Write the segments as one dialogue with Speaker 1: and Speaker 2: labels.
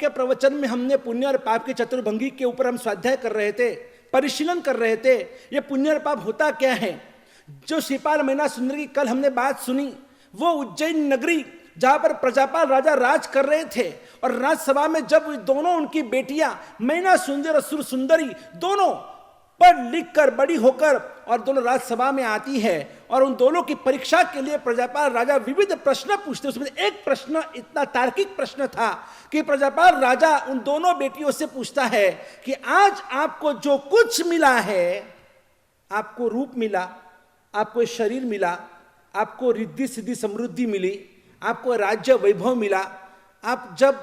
Speaker 1: के प्रवचन में हमने पुण्य और पाप की चतुर्भंगी के ऊपर हम स्वाध्याय कर रहे थे, परिशीलन कर रहे थे। ये पुण्य और पाप होता क्या है? जो श्रीपाल मैना सुंदर की कल हमने बात सुनी, वो उज्जैन नगरी जहां पर प्रजापाल राजा राज कर रहे थे, और राजसभा में जब दोनों उनकी बेटियां मैना सुंदर और सुर सुंदरी दोनों पढ़ लिख कर बड़ी होकर और दोनों राजसभा में आती है, और उन दोनों की परीक्षा के लिए प्रजापाल राजा विविध प्रश्न पूछते। उसमें एक प्रश्न इतना तार्किक प्रश्न था कि प्रजापाल राजा उन दोनों बेटियों से पूछता है कि आज आपको जो कुछ मिला है, आपको रूप मिला, आपको शरीर मिला, आपको रिद्धि सिद्धि समृद्धि मिली, आपको राज्य वैभव मिला, आप जब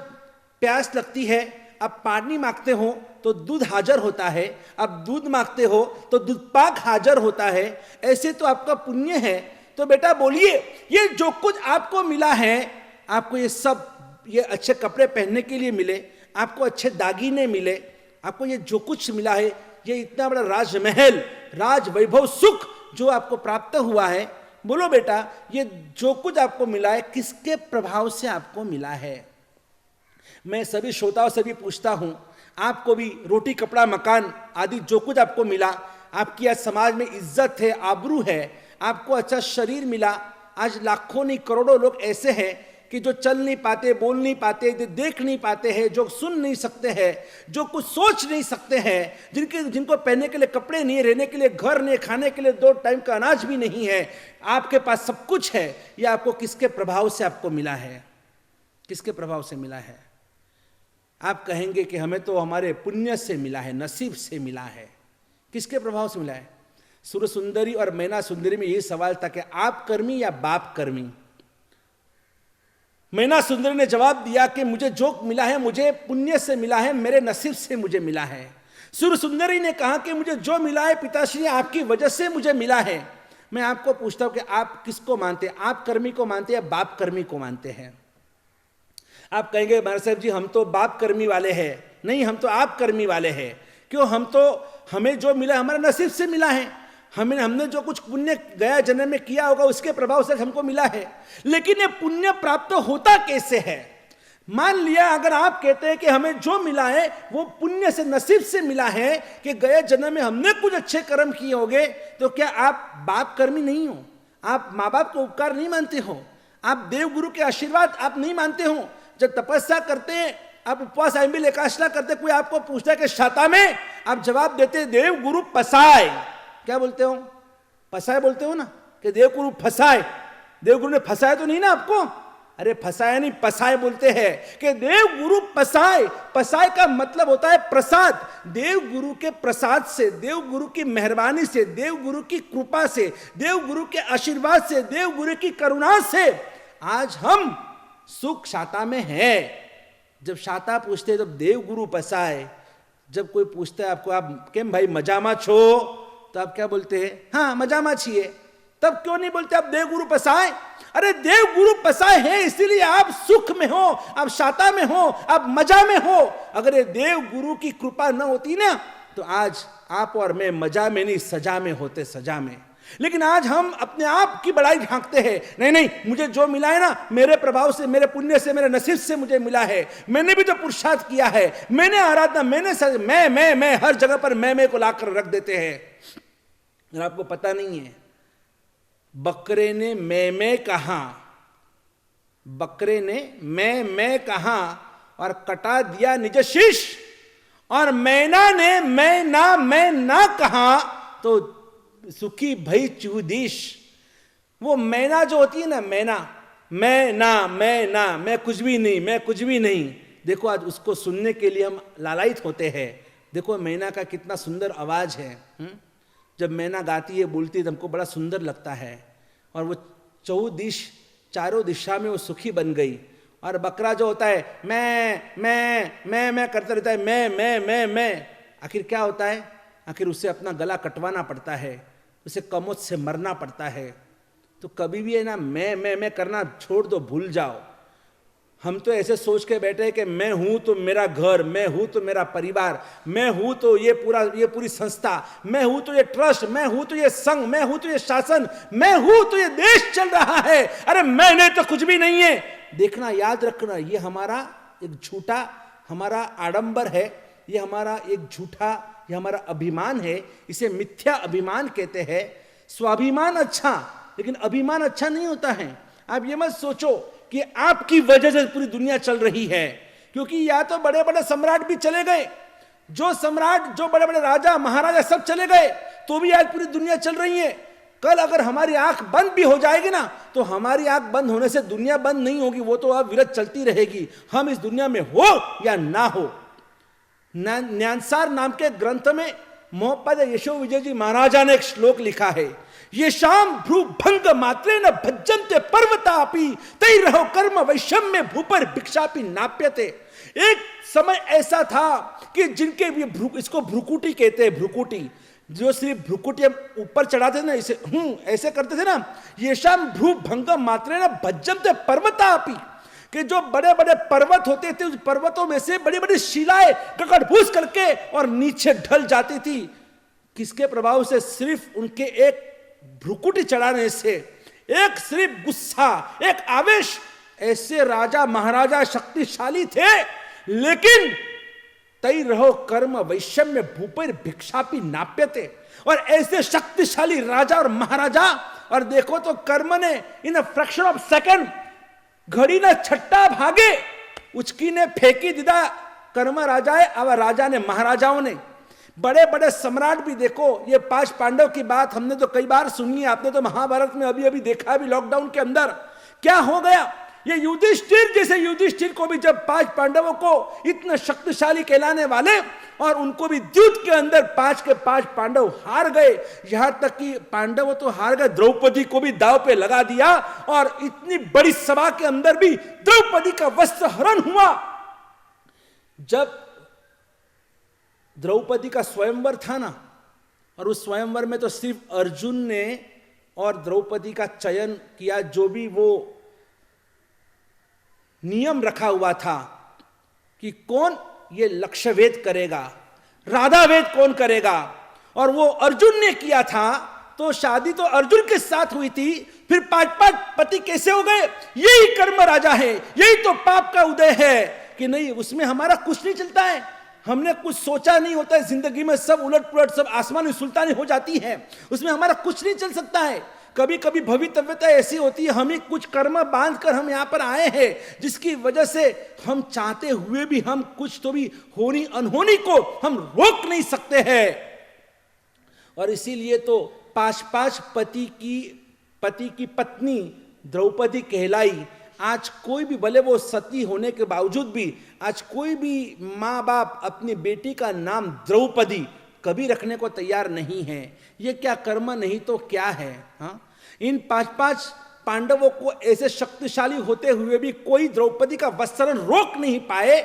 Speaker 1: प्यास लगती है आप पानी मांगते हो तो दूध हाजिर होता है, आप दूध मांगते हो तो दूध पाक हाजिर होता है, ऐसे तो आपका पुण्य है। तो बेटा बोलिए, ये जो कुछ आपको मिला है, आपको ये सब, ये अच्छे कपड़े पहनने के लिए मिले, आपको अच्छे दागीने मिले, आपको ये जो कुछ मिला है, ये इतना बड़ा राजमहल, राज वैभव, सुख जो आपको प्राप्त हुआ है, बोलो बेटा ये जो कुछ आपको मिला है किसके प्रभाव से आपको मिला है? मैं सभी श्रोताओं से भी पूछता हूं, आपको भी रोटी कपड़ा मकान आदि जो कुछ आपको मिला, आपकी आज समाज में इज्जत है, आबरू है, आपको अच्छा शरीर मिला। आज लाखों नहीं करोड़ों लोग ऐसे हैं कि जो चल नहीं पाते, बोल नहीं पाते, देख नहीं पाते हैं, जो सुन नहीं सकते हैं, जो कुछ सोच नहीं सकते हैं, जिनको पहनने के लिए कपड़े नहीं, रहने के लिए घर नहीं, खाने के लिए 2 टाइम का अनाज भी नहीं है। आपके पास सब कुछ है, यह आपको किसके प्रभाव से आपको मिला है? किसके प्रभाव से मिला है? आप कहेंगे कि हमें तो हमारे पुण्य से मिला है, नसीब से मिला है। किसके प्रभाव से मिला है? सुर सुंदरी और मैना सुंदरी में यही सवाल था कि आप कर्मी या बाप कर्मी? मैना सुंदरी ने जवाब दिया कि मुझे जो मिला है मुझे पुण्य से मिला है, मेरे नसीब से मुझे मिला है। सुर सुंदरी ने कहा कि मुझे जो मिला है पिताश्री आपकी वजह से मुझे मिला है। मैं आपको पूछता हूं कि आप किसको मानते हैं? आप कर्मी को मानते हैं या बाप कर्मी को मानते हैं? आप कहेंगे महाराज साहब जी हम तो बाप कर्मी वाले हैं। नहीं, हम तो आप कर्मी वाले हैं। क्यों? हमें जो मिला हमारे नसीब से मिला है। हमने जो कुछ पुण्य गया जन्म में किया होगा उसके प्रभाव से हमको मिला है। लेकिन ये पुण्य प्राप्त होता कैसे है? मान लिया अगर आप कहते हैं कि हमें जो मिला है वो पुण्य से, नसीब से मिला है, कि गए जन्म में हमने कुछ अच्छे कर्म किए होंगे, तो क्या आप बाप कर्मी नहीं हो? आप माँ बाप को उपकार नहीं मानते हो? आप देव गुरु के आशीर्वाद आप नहीं मानते हो? जब तपस्या करते हैं, आप उपवास आइंबिल एकादशी करते, कोई आपको पूछता है कि शाता में, आप जवाब देते देव गुरु पसाए। क्या बोलते हो? पसाए बोलते हो ना, कि देव गुरु फसाए। देव गुरु ने फसाया तो नहीं ना आपको? अरे फसाया नहीं, पसाए बोलते हैं कि देव गुरु पसाए। पसाए का मतलब होता है प्रसाद। देव गुरु के प्रसाद से, देव गुरु की मेहरबानी से, देव गुरु की कृपा से, देव गुरु के आशीर्वाद से, देव गुरु की करुणा से आज हम सुख शाता में है। जब शाता पूछते हैं तो देव गुरु पसाए। जब कोई पूछता है आपको, आप केम भाई मजामा छो, तो आप क्या बोलते हैं? हाँ मजामा छिए। तब क्यों नहीं बोलते आप देव गुरु पसाए? अरे देव गुरु पसाए है इसीलिए आप सुख में हो, आप शाता में हो, आप मजा में हो। अगर ये देव गुरु की कृपा न होती ना तो आज आप और मैं मजा में नहीं सजा में होते, सजा में। लेकिन आज हम अपने आप की बड़ाई ढांकते हैं। नहीं नहीं, मुझे जो मिला है ना मेरे प्रभाव से, मेरे पुण्य से, मेरे नसीब से मुझे मिला है। मैंने भी तो पुरुषार्थ किया है, मैंने आराधना, मैं हर जगह पर मैं को लाकर रख देते हैं। और आपको पता नहीं है, बकरे ने मैं कहा, बकरे ने मैं कहा और कटा दिया निज शीश, और मैना ने मैं ना कहा तो सुखी भई चूदीश। वो मैना जो होती है ना, मैना, मैं कुछ भी नहीं, मैं कुछ भी नहीं। देखो आज उसको सुनने के लिए हम लालायित होते हैं। देखो मैना का कितना सुंदर आवाज है। जब मैना गाती है, बोलती है तो हमको बड़ा सुंदर लगता है। और वो चारों दिशा में वो सुखी बन गई। और बकरा जो होता है मैं करता रहता है, मैं। आखिर क्या होता है? आखिर उसे अपना गला कटवाना पड़ता है, उसे कमोद से मरना पड़ता है। तो कभी भी है ना मैं करना छोड़ दो, भूल जाओ। हम तो ऐसे सोच के बैठे हैं कि मैं हूं तो मेरा घर, मैं हूं तो मेरा परिवार, मैं हूं तो ये पूरी संस्था, मैं हूं तो ये ट्रस्ट, मैं हूं तो ये संघ, मैं हूं तो ये शासन, मैं हूं तो ये देश चल रहा है। अरे मैंने तो कुछ भी नहीं है। देखना, याद रखना, ये हमारा एक झूठा हमारा आडंबर है, ये हमारा एक झूठा, ये हमारा अभिमान है, इसे मिथ्या अभिमान कहते हैं। स्वाभिमान अच्छा, लेकिन अभिमान अच्छा नहीं होता है। आप ये मत सोचो कि आपकी वजह से पूरी दुनिया चल रही है, क्योंकि या तो बड़े बड़े सम्राट भी चले गए, जो सम्राट, जो बड़े बड़े राजा महाराजा सब चले गए, तो भी आज पूरी दुनिया चल रही है। कल अगर हमारी आंख बंद भी हो जाएगी ना, तो हमारी आंख बंद होने से दुनिया बंद नहीं होगी, वो तो अब विरत चलती रहेगी, हम इस दुनिया में हो या ना हो। न्यानसार नाम के ग्रंथ में मोहम्मद यशो विजय जी महाराजा ने एक श्लोक लिखा है, ये शाम भ्रू भंग मात्रे न भज्जन्ते पर्वतापि तै रहो कर्म वैषम्य भूपर भिक्षापि नाप्यते। एक समय ऐसा था कि जिनके इसको भ्रुकुटी कहते हैं, भ्रुकुटी, जो सिर्फ भ्रुकुटी ऊपर चढ़ाते थे ना, इसे ऐसे करते थे ना, ये शाम भ्रू भंग मात्रे न भज्जन्ते पर्वतापि, कि जो बड़े बड़े पर्वत होते थे, उस पर्वतों में से बड़ी बड़ी शिलाएं ककड़भूस करके और नीचे ढल जाती थी। किसके प्रभाव से? सिर्फ उनके एक भ्रुकुटी चढ़ाने से, एक सिर्फ गुस्सा, एक आवेश। ऐसे राजा महाराजा शक्तिशाली थे, लेकिन तै रहो कर्म वैषम्य भूपर भिक्षापि नाप्यते। और ऐसे शक्तिशाली राजा और महाराजा, और देखो तो कर्म ने इन अ फ्रैक्शन ऑफ सेकंड, घड़ी ने छट्टा भागे उचकी ने फेंकी दीदा कर्म राजाए, अब राजा ने, महाराजाओं ने। बड़े बड़े सम्राट भी देखो, ये 5 पांडव की बात हमने तो कई बार सुनी है, आपने तो महाभारत में अभी अभी देखा, अभी लॉकडाउन के अंदर क्या हो गया। ये युधिष्ठिर जैसे, युधिष्ठिर को भी जब 5 पांडवों को इतने शक्तिशाली कहलाने वाले, और उनको भी द्यूत के अंदर 5 के 5 पांडव हार गए, यहां तक कि पांडव तो हार गए, द्रौपदी को भी दांव पे लगा दिया, और इतनी बड़ी सभा के अंदर भी द्रौपदी का वस्त्र हरण हुआ। जब द्रौपदी का स्वयंवर था ना, और उस स्वयंवर में तो सिर्फ अर्जुन ने और द्रौपदी का चयन किया, जो भी वो नियम रखा हुआ था कि कौन ये लक्ष्य वेद करेगा, राधा वेद कौन करेगा, और वो अर्जुन ने किया था। तो शादी तो अर्जुन के साथ हुई थी, फिर 5 पति कैसे हो गए? यही कर्म राजा है, यही तो पाप का उदय है कि नहीं, उसमें हमारा कुछ नहीं चलता है, हमने कुछ सोचा नहीं होता है, जिंदगी में सब उलट पुलट, सब आसमानी सुल्तानी हो जाती है, उसमें हमारा कुछ नहीं चल सकता है। कभी कभी भवितव्यता ऐसी होती है, हम ही कुछ कर्म बांध कर हम यहां पर आए हैं, जिसकी वजह से हम चाहते हुए भी हम कुछ तो भी होनी अनहोनी को हम रोक नहीं सकते हैं। और इसीलिए तो 5 पति की पत्नी द्रौपदी कहलाई। आज कोई भी, भले वो सती होने के बावजूद भी, आज कोई भी माँ बाप अपनी बेटी का नाम द्रौपदी कभी रखने को तैयार नहीं है। ये क्या कर्म नहीं तो क्या है। हाँ, इन 5 पांडवों को ऐसे शक्तिशाली होते हुए भी कोई द्रौपदी का वस्त्रण रोक नहीं पाए।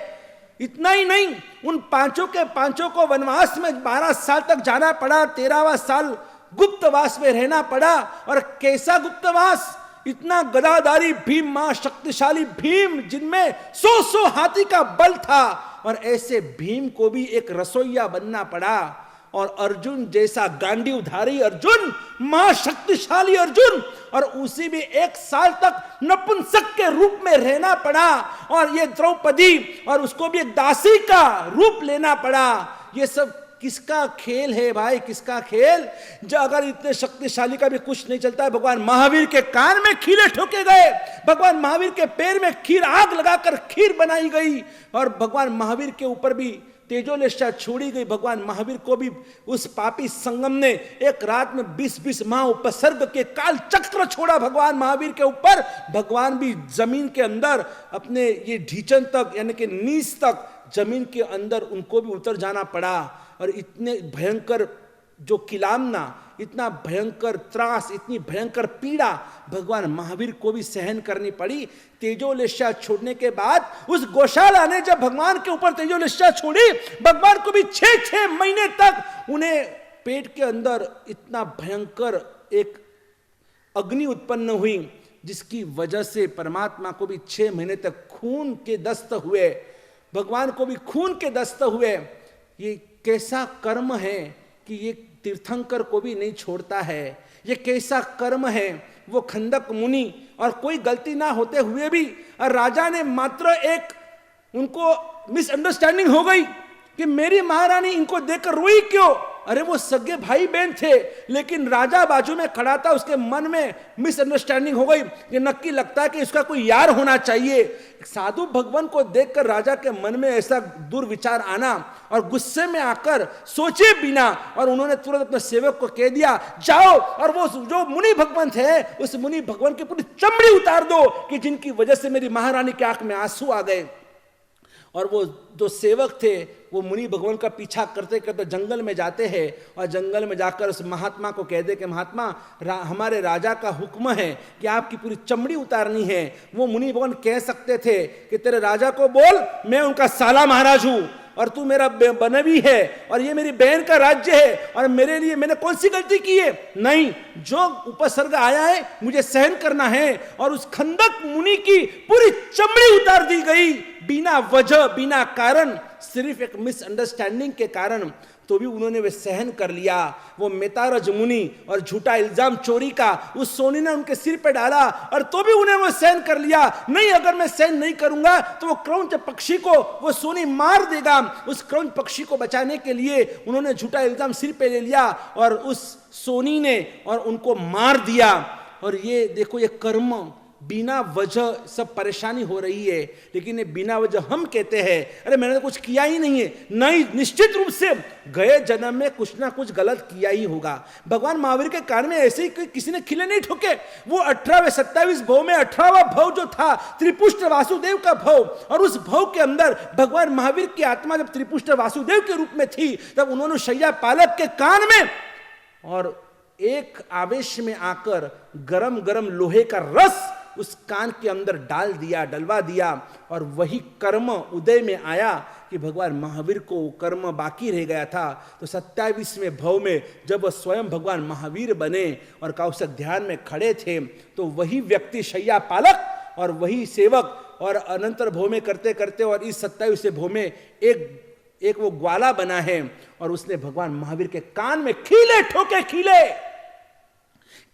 Speaker 1: इतना ही नहीं, उन 5 को वनवास में 12 साल तक जाना पड़ा, 13वां साल गुप्तवास में रहना पड़ा। और कैसा गुप्तवास? इतना गदाधारी भीम, मां शक्तिशाली भीम, जिनमें 100 हाथी का बल था, और ऐसे भीम को भी एक रसोइया बनना पड़ा। और अर्जुन जैसा गांडीवधारी अर्जुन, महाशक्तिशाली अर्जुन, और उसी में 1 साल तक नपुंसक के रूप में रहना पड़ा। और ये द्रौपदी, और उसको भी एक दासी का रूप लेना पड़ा। ये सब किसका खेल है भाई, किसका खेल? जो अगर इतने शक्तिशाली का भी कुछ नहीं चलता है। भगवान महावीर के कान में खीले ठोके गए, भगवान महावीर के पैर में खीर आग लगाकर खीर बनाई गई, और भगवान महावीर के ऊपर भी तेजोलेशा छोड़ी गई। भगवान महावीर को भी उस पापी संगम ने एक रात में 20 माह उपसर्ग के काल चक्र छोड़ा भगवान महावीर के ऊपर। भगवान भी जमीन के अंदर अपने ये ढीचन तक, यानी कि नीच तक जमीन के अंदर उनको भी उतर जाना पड़ा। और इतने भयंकर जो किलामना, इतना भयंकर त्रास, इतनी भयंकर पीड़ा भगवान महावीर को भी सहन करनी पड़ी। तेजोलेशा छोड़ने के बाद उस गौशाला ने जब भगवान के ऊपर तेजोलेशा छोड़ी, भगवान को भी 6 महीने तक उन्हें पेट के अंदर इतना भयंकर एक अग्नि उत्पन्न हुई, जिसकी वजह से परमात्मा को भी 6 महीने तक खून के दस्त हुए, भगवान को भी खून के दस्त हुए। ये कैसा कर्म है कि ये तीर्थंकर को भी नहीं छोड़ता है। ये कैसा कर्म है, वो खंदक मुनि, और कोई गलती ना होते हुए भी, और राजा ने मात्र एक उनको मिसअंडरस्टैंडिंग हो गई कि मेरी महारानी इनको देखकर रोई क्यों। अरे वो सगे भाई बहन थे, लेकिन राजा बाजू में खड़ा था, उसके मन में मिसअंडरस्टैंडिंग हो गई कि नक्की लगता है कि इसका कोई यार होना चाहिए। साधु भगवान को देखकर राजा के मन में ऐसा दुर्विचार आना और गुस्से में आकर सोचे बिना, और उन्होंने तुरंत अपने सेवक को कह दिया जाओ और वो जो मुनि भगवान थे उस मुनि भगवान की पूरी चमड़ी उतार दो कि जिनकी वजह से मेरी महारानी की आंख में आंसू आ गए। और वो जो सेवक थे वो मुनि भगवान का पीछा करते करते जंगल में जाते हैं और जंगल में जाकर उस महात्मा को कह दे कि महात्मा हमारे राजा का हुक्म है कि आपकी पूरी चमड़ी उतारनी है। वो मुनि भगवान कह सकते थे कि तेरे राजा को बोल मैं उनका साला महाराज हूं और तू मेरा बनवी है और ये मेरी बहन का राज्य है और मेरे लिए मैंने कौन सी गलती की है। नहीं, जो उपसर्ग आया है मुझे सहन करना है। और उस खंदक मुनि की पूरी चमड़ी उतार दी गई बिना वजह, बिना कारण, सिर्फ एक मिसअंडरस्टैंडिंग के कारण। तो भी उन्होंने वे सहन कर लिया। वो मेतारज मुनि और झूठा इल्जाम चोरी का उस सोनी ने उनके सिर पे डाला और तो भी उन्हें वो सहन कर लिया। नहीं, अगर मैं सहन नहीं करूंगा तो वो क्रौंच पक्षी को वो सोनी मार देगा। उस क्रौंच पक्षी को बचाने के लिए उन्होंने झूठा इल्जाम सिर पे ले लिया और उस सोनी ने और उनको मार दिया। और ये देखो, ये कर्म बिना वजह सब परेशानी हो रही है, लेकिन ये बिना वजह हम कहते हैं अरे मैंने तो कुछ किया ही नहीं है। नहीं, निश्चित रूप से गए जन्म में कुछ ना कुछ गलत किया ही होगा। भगवान महावीर के कान में ऐसे ही किसी ने खिले नहीं ठोके। वो 18वें 27 भव में 18वां भव जो था त्रिपुष्ट वासुदेव का भव, और उस भव के अंदर भगवान महावीर की आत्मा जब त्रिपुष्ट वासुदेव के रूप में थी तब उन्होंने शैया पालक के कान में और एक आवेश में आकर गरम गरम लोहे का रस उस कान के अंदर डाल दिया, डलवा दिया। और वही कर्म उदय में आया कि भगवान महावीर को कर्म बाकी रह गया था। तो 27वें भव में जब स्वयं भगवान महावीर बने और कौशिक ध्यान में खड़े थे तो वही व्यक्ति शैया पालक और वही सेवक और अनंतर भव में करते करते और इस 27वें भव में एक वो ग्वाला बना है और उसने भगवान महावीर के कान में खीले ठोके खीले।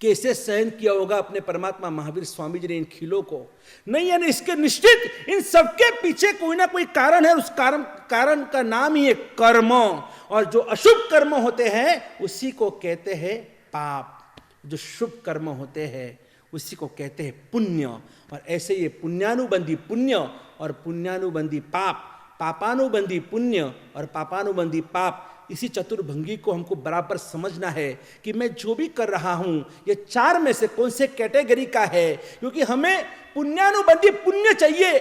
Speaker 1: कैसे सहन किया होगा अपने परमात्मा महावीर स्वामी जी ने इन खीलों को। नहीं, यानी इसके निश्चित इन सबके पीछे कोई ना कोई कारण है। उस कारण का नाम ही है कर्म, और जो अशुभ कर्म होते हैं उसी को कहते हैं पाप, जो शुभ कर्म होते हैं उसी को कहते हैं पुण्य। और ऐसे ये पुण्यानुबंधी पुण्य और पुण्यानुबंधी पाप, पापानुबंधी पुण्य और पापानुबंधी पाप, इसी चतुर्भंगी को हमको बराबर समझना है कि मैं जो भी कर रहा हूं ये चार में से कौन से कैटेगरी का है। क्योंकि हमें पुण्यानुबंधी पुण्य चाहिए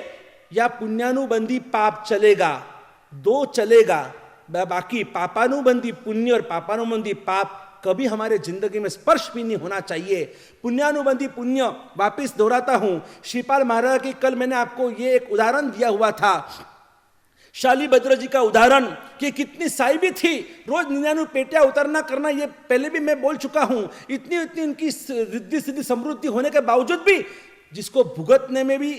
Speaker 1: या पुण्यानुबंधी पाप चलेगा, दो चलेगा। बाकी पापानुबंधी पुण्य और पापानुबंधी पाप कभी हमारे जिंदगी में स्पर्श भी नहीं होना चाहिए। पुण्यानुबंधी पुण्य, वापिस दोहराता हूं, श्रीपाल महाराज की कल मैंने आपको ये एक उदाहरण दिया हुआ था, शालीभद्र जी का उदाहरण कि कितनी साहिबी थी, रोज 99 पेटियां उतरना करना, ये पहले भी मैं बोल चुका हूं। इतनी इनकी रिद्धि सिद्धि समृद्धि होने के बावजूद भी जिसको भुगतने में भी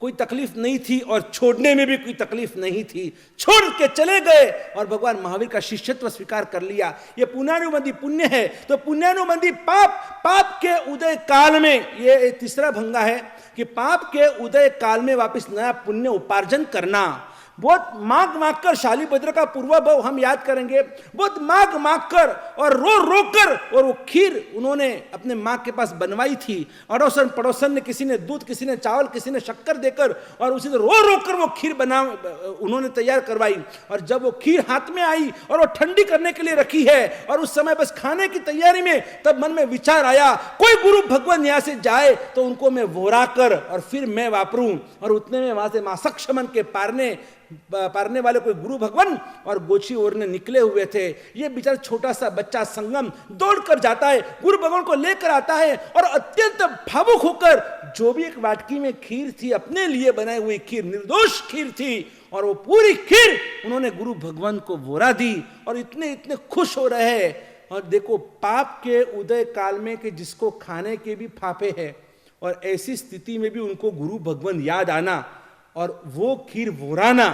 Speaker 1: कोई तकलीफ नहीं थी और छोड़ने में भी कोई तकलीफ नहीं थी, छोड़ के चले गए और भगवान महावीर का शिष्यत्व स्वीकार कर लिया। ये पुण्यानुबंधी पुण्य है। तो पुण्यानुबंधी पाप, पाप के उदय काल में, ये तीसरा भंगा है कि पाप के उदय काल में वापस नया पुण्य उपार्जन करना। बहुत मांग कर, शालीभद्र का पूर्व भव हम याद करेंगे, बहुत मांग कर और रो कर, और वो खीर उन्होंने अपने माँ के पास बनवाई थी। अड़ोसन पड़ोसन ने, किसी ने दूध, किसी ने चावल, किसी ने शक्कर देकर और उसी से रो कर वो खीर उन्होंने तैयार करवाई। और जब वो खीर हाथ में आई और वो ठंडी करने के लिए रखी है और उस समय बस खाने की तैयारी में, तब मन में विचार आया कोई गुरु भगवान यहाँ से जाए तो उनको मैं वोरा कर और फिर मैं वापरूं। और उतने में वहां से मां सक्षमन के पारने वाले कोई गुरु भगवान और गोची ओरने निकले हुए थे। ये बेचारा छोटा सा बच्चा संगम दौड़ कर जाता है, गुरु भगवान को लेकर आता है और अत्यंत भावुक होकर, जो भी एक वाटकी में खीर थी, अपने लिए बनाई हुई खीर, निर्दोष खीर थी, और वो पूरी खीर उन्होंने गुरु भगवान को वोरा दी और इतने खुश हो रहे हैं। और देखो, पाप के उदय काल में कि जिसको खाने के भी फाफे हैं, और ऐसी स्थिति में भी उनको गुरु भगवान याद आना और वो खीर वोराना,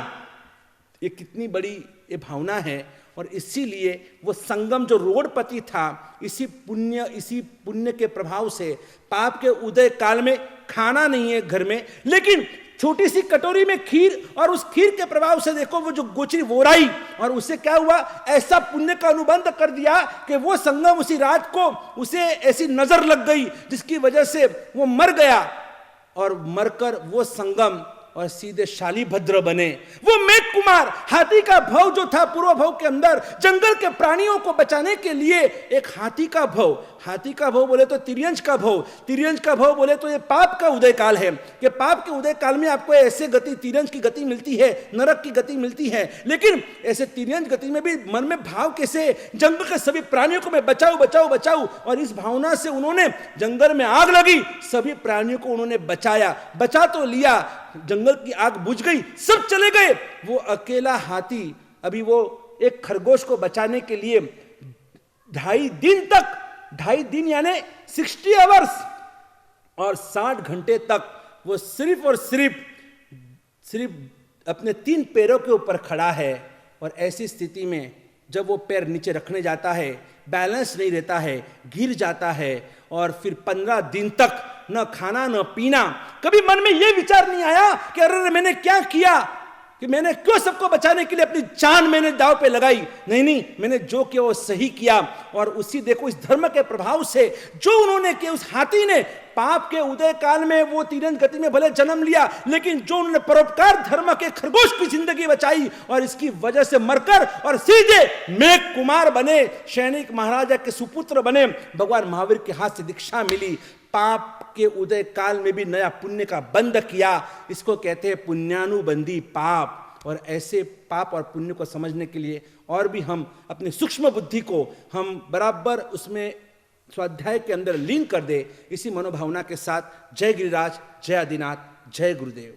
Speaker 1: ये कितनी बड़ी ये भावना है। और इसीलिए वो संगम जो रोडपति था, इसी पुण्य के प्रभाव से पाप के उदय काल में खाना नहीं है घर में, लेकिन छोटी सी कटोरी में खीर, और उस खीर के प्रभाव से देखो वो जो गोचरी वोराई, और उससे क्या हुआ, ऐसा पुण्य का अनुबंध कर दिया कि वो संगम उसी रात को उसे ऐसी नजर लग गई जिसकी वजह से वो मर गया, और मरकर वो संगम और सीधे शालीभद्र बने। वो मेघ कुमार, हाथी का भव जो था पूर्व भव के अंदर, जंगल के प्राणियों को बचाने के लिए एक हाथी का भव, हाथी का भव बोले तो तिर्यंज का भव, तिर्यंज का भव बोले तो ये पाप का उदय काल है, कि पाप के उदय काल में आपको ऐसे गति, तिर्यंज की गति मिलती है, नरक की गति मिलती है। लेकिन ऐसे तिर्यंज गति में भी मन में भाव कैसे, जंगल के सभी प्राणियों को मैं बचाऊं बचाऊं बचाऊं, और इस भावना से उन्होंने, जंगल में आग लगी, सभी प्राणियों को उन्होंने बचाया, बचा तो लिया, जंगल की आग बुझ गई, सब चले गए, वो अकेला हाथी अभी वो एक खरगोश को बचाने के लिए 2.5 दिन तक, 2.5 दिन यानी 60 आवर्स और 60 घंटे तक वो सिर्फ और सिर्फ अपने 3 पैरों के ऊपर खड़ा है। और ऐसी स्थिति में जब वो पैर नीचे रखने जाता है, बैलेंस नहीं रहता है, गिर जाता है, और फिर 15 दिन तक न खाना न पीना। कभी मन में यह विचार नहीं आया कि अरे मैंने क्या किया, कि मैंने क्यों सबको बचाने के लिए अपनी जान मैंने दांव पे लगाई। नहीं, मैंने जो किया वो सही किया। और उसी देखो इस धर्म के प्रभाव से जो उन्होंने किया, उस हाथी ने पाप के उदय काल में वो तिरंज गति में भले जन्म लिया, लेकिन जो उन्होंने परोपकार धर्म के खरगोश की जिंदगी बचाई, और इसकी वजह से मरकर और सीधे मेघ कुमार बने, सैनिक महाराजा के सुपुत्र बने, भगवान महावीर के हाथ से दीक्षा मिली, पाप के उदय काल में भी नया पुण्य का बंध किया। इसको कहते हैं पुण्यानुबंधी पाप। और ऐसे पाप और पुण्य को समझने के लिए और भी हम अपनी सूक्ष्म बुद्धि को हम बराबर उसमें स्वाध्याय के अंदर लीन कर दे, इसी मनोभावना के साथ जय गिरिराज, जय आदिनाथ, जय गुरुदेव।